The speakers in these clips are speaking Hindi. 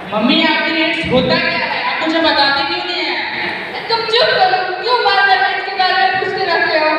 मम्मी आपके एड्स होता क्या है, आप मुझे बताते क्यों नहीं है? तुम चुप करो, क्यों बार बार इसके बारे में पूछते रहते हो?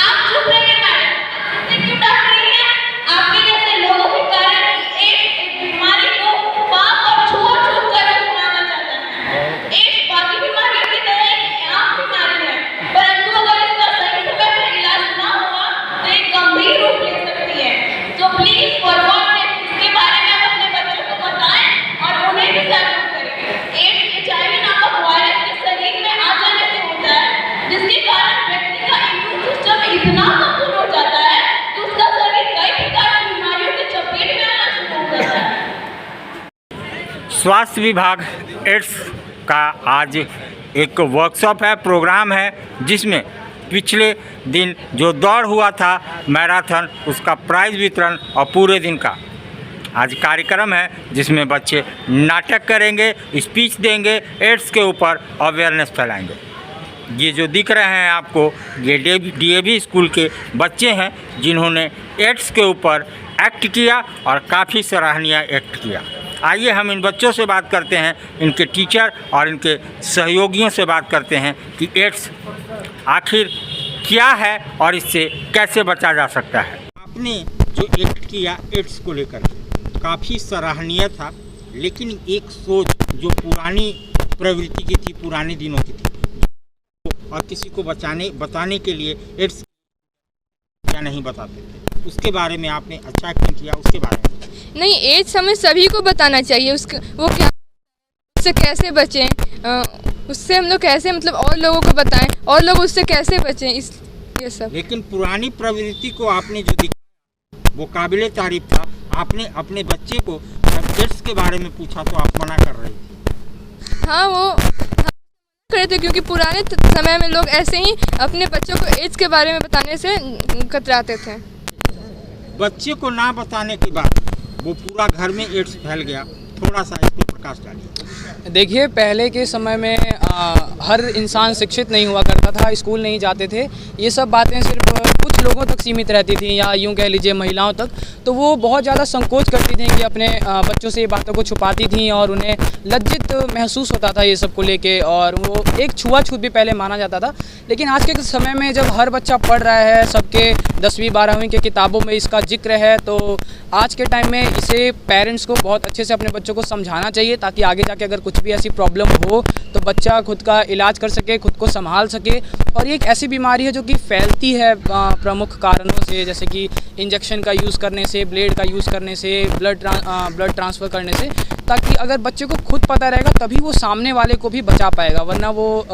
आप चुप रहिए मैडम, इसे क्यों डांट रही हैं? आपके जैसे लोगों के कारण एक बीमारी को पाप और छूत-छूत कर अपनाना चाहता है। एड्स बाकी बीमारियों की तरह एक आम बीमारी है, परंतु अगर इसका सही समय पर इलाज ना हुआ तो एक गंभीर रूप ले सकती है। तो प्लीज फॉर गॉड सेक इसके बारे में आप अपने बच्चों को बताएं और उन्हें भी जागरूक करें। एड्स HIV नामक वायरस के शरीर में आ जाने से होता है, जिसके कारण व्यक्ति का इम्यून सिस्टम इतना कमजोर हो जाता है कि उसका शरीर कई प्रकार की बीमारियों की चपेट में आना शुरू हो जाता है। स्वास्थ्य विभाग एड्स का आज एक वर्कशॉप है, प्रोग्राम है, जिसमें पिछले दिन जो दौड़ हुआ था मैराथन, उसका प्राइज़ वितरण और पूरे दिन का आज कार्यक्रम है, जिसमें बच्चे नाटक करेंगे, स्पीच देंगे, एड्स के ऊपर अवेयरनेस फैलाएंगे। ये जो दिख रहे हैं आपको, ये DAV स्कूल के बच्चे हैं, जिन्होंने एड्स के ऊपर एक्ट किया और काफ़ी सराहनीय एक्ट किया। आइए हम इन बच्चों से बात करते हैं, इनके टीचर और इनके सहयोगियों से बात करते हैं कि एड्स आखिर क्या है और इससे कैसे बचा जा सकता है। आपने जो एक्ट किया एड्स को लेकर काफ़ी सराहनीय था, लेकिन एक सोच जो पुरानी प्रवृत्ति की थी, पुराने दिनों की थी, और किसी को बताने के लिए एड्स क्या नहीं बताते थे, उसके बारे में आपने अच्छा एक्टिंग किया। उसके बारे में नहीं, एड्स हमें सभी को बताना चाहिए। उसका वो क्या, उससे कैसे बचें, उससे हम लोग कैसे मतलब और लोगों को बताएं और लोग उससे कैसे बचें, इस ये सब। लेकिन पुरानी प्रवृत्ति को आपने जो दिखाया वो काबिले तारीफ था। आपने अपने बच्चे को एड्स के बारे में पूछा तो आप मना कर रहे थे। हाँ, वो कर रहे थे क्योंकि पुराने समय में लोग ऐसे ही अपने बच्चों को एड्स के बारे में बताने से कतराते थे। बच्चे को ना बताने के बाद वो पूरा घर में एड्स फैल गया, थोड़ा सा इस पर प्रकाश डालिए। देखिए, पहले के समय में हर इंसान शिक्षित नहीं हुआ करता था, स्कूल नहीं जाते थे। ये सब बातें सिर्फ कुछ लोगों तक सीमित रहती थी, या यूँ कह लीजिए महिलाओं तक। तो वो बहुत ज़्यादा संकोच करती थी कि अपने बच्चों से ये बातों को छुपाती थी, और उन्हें लज्जित महसूस होता था ये सब को लेके, और वो एक छुआछूत भी पहले माना जाता था। लेकिन आज के समय में जब हर बच्चा पढ़ रहा है, सबके 10वीं 12वीं के किताबों में इसका जिक्र है, तो आज के टाइम में इसे पेरेंट्स को बहुत अच्छे से अपने बच्चों को समझाना चाहिए, ताकि आगे जाके अगर कुछ भी ऐसी प्रॉब्लम हो तो बच्चा खुद का इलाज कर सके, खुद को संभाल सके। और ये एक ऐसी बीमारी है जो कि फैलती है प्रमुख कारणों से, जैसे कि इंजेक्शन का यूज़ करने से, ब्लेड का यूज़ करने से, ब्लड ट्रांसफ़र करने से। ताकि अगर बच्चे को खुद पता रहेगा तभी वो सामने वाले को भी बचा पाएगा, वरना वो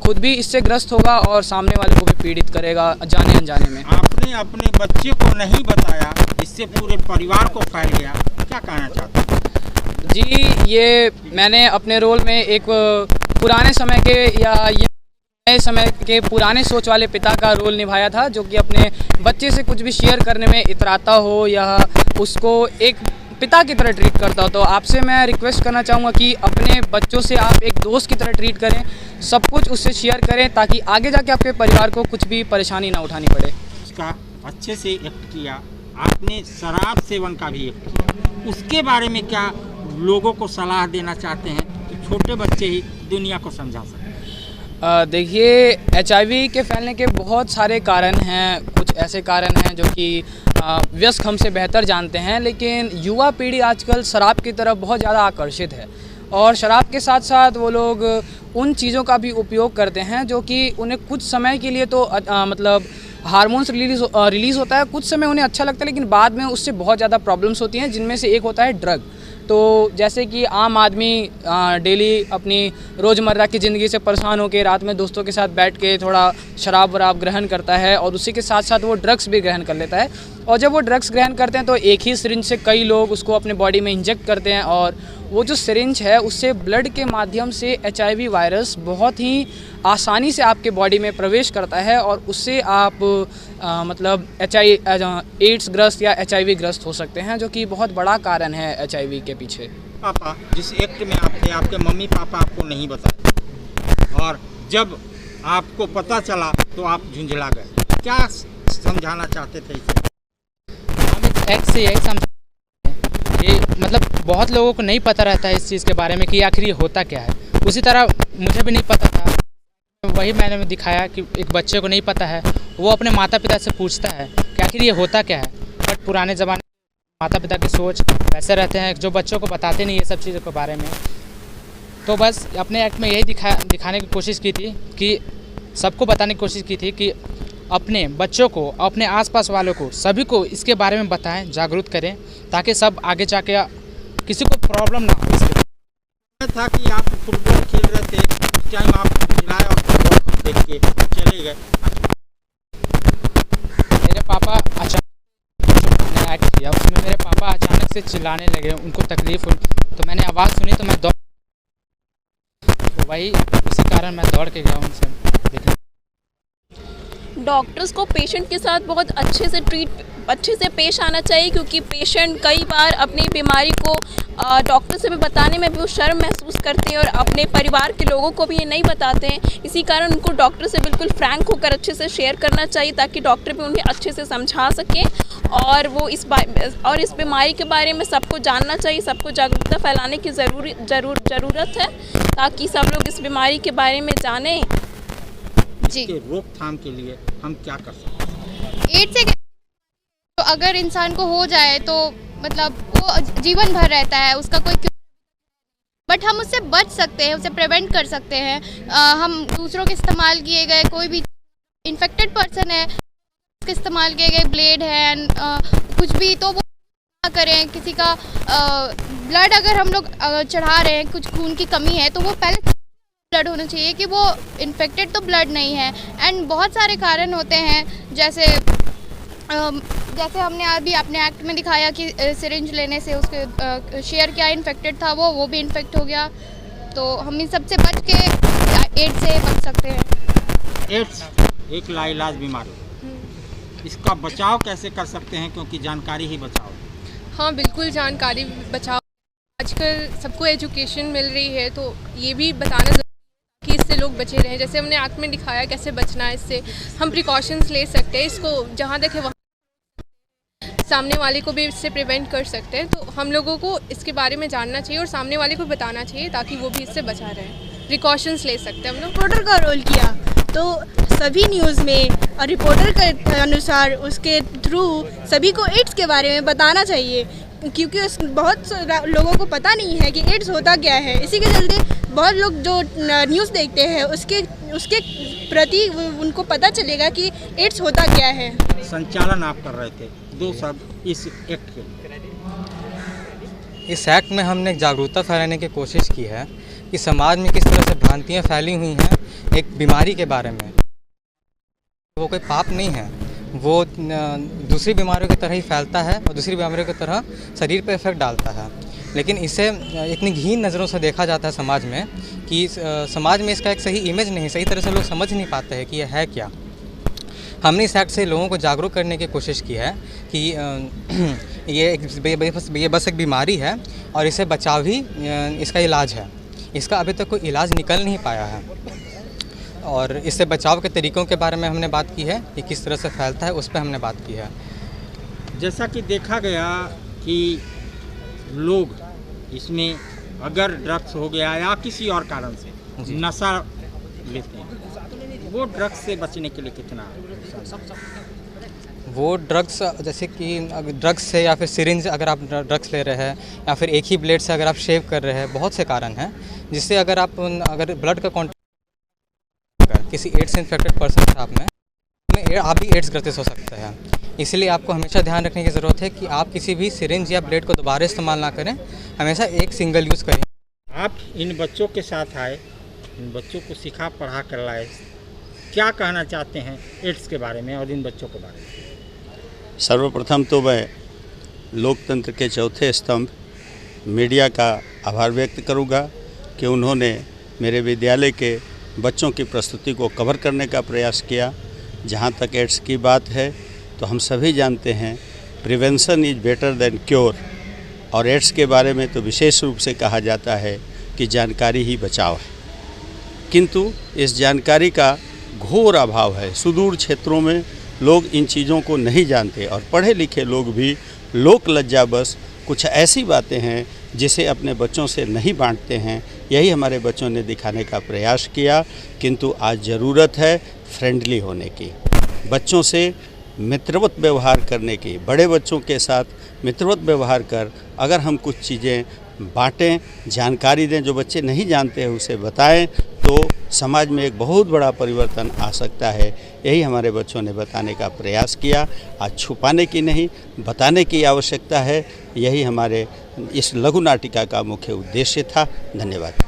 खुद भी इससे ग्रस्त होगा और सामने वाले को भी पीड़ित करेगा जाने अनजाने में। आपने अपने बच्चे को नहीं बताया, इससे पूरे परिवार को फैल गया, क्या कहना चाहते हैं? जी, ये मैंने अपने रोल में एक पुराने समय के या ये नए समय के पुराने सोच वाले पिता का रोल निभाया था, जो कि अपने बच्चे से कुछ भी शेयर करने में इतराता हो या उसको एक पिता की तरह ट्रीट करता हो। तो आपसे मैं रिक्वेस्ट करना चाहूँगा कि अपने बच्चों से आप एक दोस्त की तरह ट्रीट करें, सब कुछ उससे शेयर करें, ताकि आगे जाके आपके परिवार को कुछ भी परेशानी ना उठानी पड़े। उसका अच्छे से एक्ट किया। आपने शराब सेवन का भी एक्ट किया, उसके बारे में क्या लोगों को सलाह देना चाहते हैं कि छोटे बच्चे ही दुनिया को समझा सकें? देखिए, HIV के फैलने के बहुत सारे कारण हैं। कुछ ऐसे कारण हैं जो कि वयस्क हमसे बेहतर जानते हैं, लेकिन युवा पीढ़ी आजकल शराब की तरफ बहुत ज़्यादा आकर्षित है, और शराब के साथ साथ वो लोग उन चीज़ों का भी उपयोग करते हैं जो कि उन्हें कुछ समय के लिए तो मतलब हार्मोन्स रिलीज़ होता है, कुछ समय उन्हें अच्छा लगता है, लेकिन बाद में उससे बहुत ज़्यादा प्रॉब्लम्स होती हैं, जिनमें से एक होता है ड्रग। तो जैसे कि आम आदमी डेली अपनी रोज़मर्रा की ज़िंदगी से परेशान होकर रात में दोस्तों के साथ बैठ के थोड़ा शराब वराब ग्रहण करता है, और उसी के साथ साथ वो ड्रग्स भी ग्रहण कर लेता है। और जब वो ड्रग्स ग्रहण करते हैं तो एक ही सिरिंज से कई लोग उसको अपने बॉडी में इंजेक्ट करते हैं, और वो जो सिरिंज है उससे ब्लड के माध्यम से HIV वायरस बहुत ही आसानी से आपके बॉडी में प्रवेश करता है, और उससे आप मतलब एड्स ग्रस्त या HIV ग्रस्त हो सकते हैं, जो कि बहुत बड़ा कारण है HIV के पीछे। पापा, जिस एक्ट में आप थे, आपके मम्मी पापा आपको नहीं बताए, और जब आपको पता चला तो आप झुंझला गए, क्या समझाना चाहते थे इसे? हम इस एक्ट से यही समझ ये मतलब बहुत लोगों को नहीं पता रहता है इस चीज़ के बारे में कि आखिर ये होता क्या है। उसी तरह मुझे भी नहीं पता था, वही मैंने दिखाया कि एक बच्चे को नहीं पता है, वो अपने माता पिता से पूछता है कि आखिर ये होता क्या है। बट पुराने ज़माने माता पिता की सोच वैसे रहते हैं जो बच्चों को बताते नहीं ये सब चीज़ों के बारे में। तो बस अपने एक्ट में यही दिखाने की कोशिश की थी कि सबको बताने की कोशिश की थी कि अपने बच्चों को, अपने आसपास वालों को, सभी को इसके बारे में बताएं, जागरूक करें, ताकि सब आगे जाके किसी को प्रॉब्लम ना हो। इसके था कि आप फुटबॉल खेल रहे थे, उस टाइम आप खिलाए और फुटबॉल देख के चले गए। मेरे पापा अचानक एक्ट किया, उसमें मेरे पापा अचानक से चिल्लाने लगे, उनको तकलीफ हुई, तो मैंने आवाज़ सुनी तो मैं वही उसी कारण मैं दौड़ के गया उनसे देखने। डॉक्टर्स को पेशेंट के साथ बहुत अच्छे से पेश आना चाहिए, क्योंकि पेशेंट कई बार अपनी बीमारी को डॉक्टर से भी बताने में भी वो शर्म महसूस करते हैं और अपने परिवार के लोगों को भी ये नहीं बताते हैं। इसी कारण उनको डॉक्टर से बिल्कुल फ्रैंक होकर अच्छे से शेयर करना चाहिए, ताकि डॉक्टर भी उन्हें अच्छे से समझा सकें और वो इस बीमारी के बारे में सबको जानना चाहिए। सबको जागरूकता फैलाने की ज़रूरत है, ताकि सब लोग इस बीमारी के बारे में जानें। जी, रोकथाम के लिए हम क्या कर सकते हैं? एड्स एक तो अगर इंसान को हो जाए तो मतलब वो जीवन भर रहता है, उसका कोई बट हम उससे बच सकते हैं, उसे प्रिवेंट कर सकते हैं। हम दूसरों के इस्तेमाल किए गए कोई भी इन्फेक्टेड पर्सन है, उसके इस्तेमाल किए गए ब्लेड है कुछ भी, तो वो ना करें। किसी का ब्लड अगर हम लोग चढ़ा रहे हैं, कुछ खून की कमी है, तो वो पहले ब्लड होना चाहिए कि वो इन्फेक्टेड तो ब्लड नहीं है। एंड बहुत सारे कारण होते हैं, जैसे हमने अभी अपने एक्ट में दिखाया कि सिरिंज लेने से उसके शेयर क्या इन्फेक्टेड था, वो भी इन्फेक्ट हो गया। तो हम इन सबसे बच के एड्स से बच सकते हैं। एड्स एक लाइलाज बीमारी, इसका बचाव कैसे कर सकते हैं, क्योंकि जानकारी ही बचाओ। हाँ बिल्कुल, जानकारी बचाओ। आजकल सबको एजुकेशन मिल रही है, तो ये भी बताना ज़रूरी है कि इससे लोग बचे रहें। जैसे हमने एक्ट में दिखाया कैसे बचना है, इससे हम प्रिकॉशंस ले सकते हैं। इसको जहाँ देखे वहाँ सामने वाले को भी इससे प्रिवेंट कर सकते हैं। तो हम लोगों को इसके बारे में जानना चाहिए और सामने वाले को बताना चाहिए, ताकि वो भी इससे बचा रहे। प्रिकॉशंस ले सकते हैं हम लोग। रिपोर्टर का रोल किया, तो सभी न्यूज़ में और रिपोर्टर के अनुसार उसके थ्रू सभी को एड्स के बारे में बताना चाहिए, क्योंकि बहुत लोगों को पता नहीं है कि एड्स होता क्या है। इसी के चलते बहुत लोग जो न्यूज़ देखते हैं उसके प्रति उनको पता चलेगा कि एड्स होता क्या है। संचालन आप कर रहे थे, 2 शब्द इस एक्ट के लिए। इस एक्ट में हमने जागरूकता फैलाने की कोशिश की है कि समाज में किस तरह से भ्रांतियाँ फैली हुई हैं एक बीमारी के बारे में। वो कोई पाप नहीं है, वो दूसरी बीमारियों की तरह ही फैलता है और दूसरी बीमारियों की तरह शरीर पर इफेक्ट डालता है। लेकिन इसे इतनी घिन नज़रों से देखा जाता है समाज में कि समाज में इसका एक सही इमेज नहीं, सही तरह से लोग समझ नहीं पाते हैं कि यह है क्या। हमने इस एक्ट से लोगों को जागरूक करने की कोशिश की है कि ये बस एक बीमारी है और इसे बचाव ही इसका इलाज है। इसका अभी तक कोई इलाज निकल नहीं पाया है और इससे बचाव के तरीक़ों के बारे में हमने बात की है कि किस तरह से फैलता है, उस पर हमने बात की है। जैसा कि देखा गया कि लोग इसमें अगर ड्रग्स हो गया या किसी और कारण से नशा लेते हैं, वो ड्रग्स से बचने के लिए कितना वो ड्रग्स, जैसे कि ड्रग्स से या फिर सिरिंज अगर आप ड्रग्स ले रहे हैं या फिर एक ही ब्लेड से अगर आप शेव कर रहे हैं, बहुत से कारण हैं जिससे अगर ब्लड का कॉन्टैक्ट किसी एड्स इन्फेक्टेड पर्सन से आप भी एड्स ग्रसित हो सकते हैं। इसलिए आपको हमेशा ध्यान रखने की ज़रूरत है कि आप किसी भी सिरिंज या ब्लेड को दोबारा इस्तेमाल ना करें, हमेशा एक सिंगल यूज़ करें। आप इन बच्चों के साथ आए, इन बच्चों को सिखा पढ़ा कर लाए, क्या कहना चाहते हैं एड्स के बारे में और इन बच्चों के बारे में? सर्वप्रथम तो मैं लोकतंत्र के चौथे स्तंभ मीडिया का आभार व्यक्त करूंगा कि उन्होंने मेरे विद्यालय के बच्चों की प्रस्तुति को कवर करने का प्रयास किया। जहां तक एड्स की बात है तो हम सभी जानते हैं prevention is better than cure, और एड्स के बारे में तो विशेष रूप से कहा जाता है कि जानकारी ही बचाव है, किंतु इस जानकारी का घोर अभाव है। सुदूर क्षेत्रों में लोग इन चीज़ों को नहीं जानते और पढ़े लिखे लोग भी लोक लज्जावश कुछ ऐसी बातें हैं जिसे अपने बच्चों से नहीं बांटते हैं। यही हमारे बच्चों ने दिखाने का प्रयास किया। किंतु आज ज़रूरत है फ्रेंडली होने की, बच्चों से मित्रवत व्यवहार करने की। बड़े बच्चों के साथ मित्रवत व्यवहार कर अगर हम कुछ चीज़ें बांटें, जानकारी दें, जो बच्चे नहीं जानते हैं उसे बताएं, तो समाज में एक बहुत बड़ा परिवर्तन आ सकता है। यही हमारे बच्चों ने बताने का प्रयास किया। आज छुपाने की नहीं, बताने की आवश्यकता है। यही हमारे इस लघु नाटिका का मुख्य उद्देश्य था। धन्यवाद।